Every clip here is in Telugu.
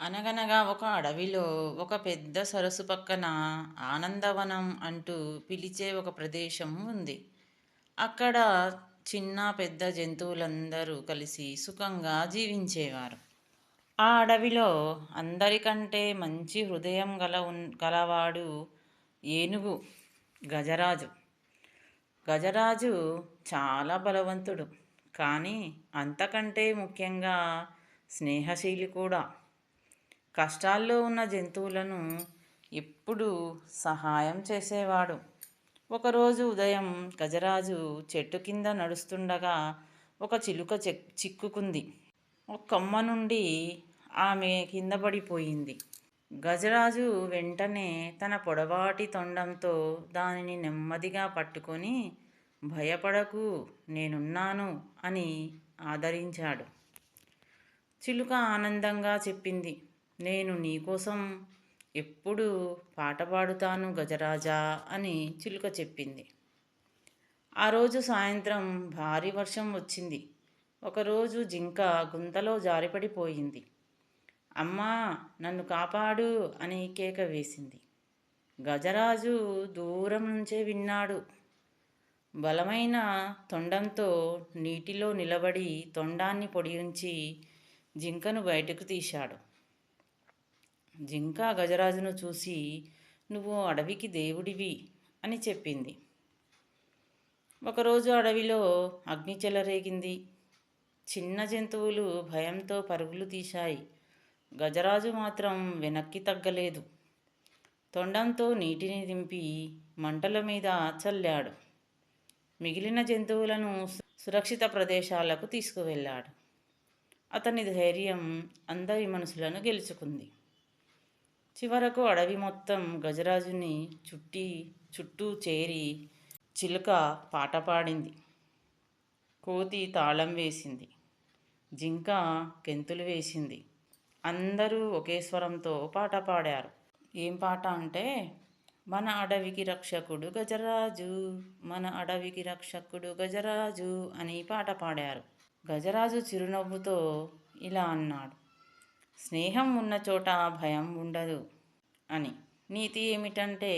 అనగనగా ఒక అడవిలో ఒక పెద్ద సరస్సు పక్కన ఆనందవనం అంటూ పిలిచే ఒక ప్రదేశం ఉంది. అక్కడ చిన్న పెద్ద జంతువులందరూ కలిసి సుఖంగా జీవించేవారు. ఆ అడవిలో అందరికంటే మంచి హృదయం గలవాడు ఏనుగు గజరాజు. గజరాజు చాలా బలవంతుడు, కానీ అంతకంటే ముఖ్యంగా స్నేహశీలి కూడా. కష్టాల్లో ఉన్న జంతువులను ఎప్పుడూ సహాయం చేసేవాడు. ఒకరోజు ఉదయం గజరాజు చెట్టు కింద నడుస్తుండగా ఒక చిలుక చిక్కుకుంది. ఒక కొమ్మ నుండి ఆమె కింద పడిపోయింది. గజరాజు వెంటనే తన పొడవాటి తొండంతో దానిని నెమ్మదిగా పట్టుకొని, భయపడకు, నేనున్నాను అని ఆదరించాడు. చిలుక ఆనందంగా చెప్పింది, నేను నీకోసం ఎప్పుడు పాట పాడుతాను గజరాజా అని చిలుక చెప్పింది. ఆ రోజు సాయంత్రం భారీ వర్షం వచ్చింది. ఒకరోజు జింక గుంతలో జారిపడిపోయింది. అమ్మా, నన్ను కాపాడు అని కేక వేసింది. గజరాజు దూరం నుంచే విన్నాడు. బలమైన తొండంతో నీటిలో నిలబడి తొండాన్ని పొడిగించి జింకను బయటకు తీశాడు. జింక గజరాజును చూసి, నువ్వు అడవికి దేవుడివి అని చెప్పింది. ఒకరోజు అడవిలో అగ్ని చెలరేగింది. చిన్న జంతువులు భయంతో పరుగులు తీశాయి. గజరాజు మాత్రం వెనక్కి తగ్గలేదు. తొండంతో నీటిని దింపి మంటల మీద చల్లాడు. మిగిలిన జంతువులను సురక్షిత ప్రదేశాలకు తీసుకువెళ్ళాడు. అతని ధైర్యం అందరి మనసులను గెలుచుకుంది. చివరకు అడవి మొత్తం గజరాజుని చుట్టూ చేరి చిలుక పాట పాడింది. కోతి తాళం వేసింది. జింక గెంతులు వేసింది. అందరూ ఒకే స్వరంతో పాట పాడారు. ఏం పాట అంటే, మన అడవికి రక్షకుడు గజరాజు, మన అడవికి రక్షకుడు గజరాజు అని పాట పాడారు. గజరాజు చిరునవ్వుతో ఇలా అన్నాడు, స్నేహం ఉన్న చోట భయం ఉండదు అని. నీతి ఏమిటంటే,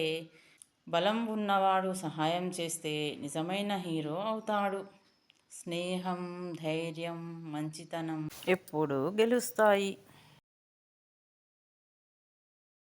బలం ఉన్నవాడు సహాయం చేస్తే నిజమైన హీరో అవుతాడు. స్నేహం, ధైర్యం, మంచితనం ఎప్పుడూ గెలుస్తాయి.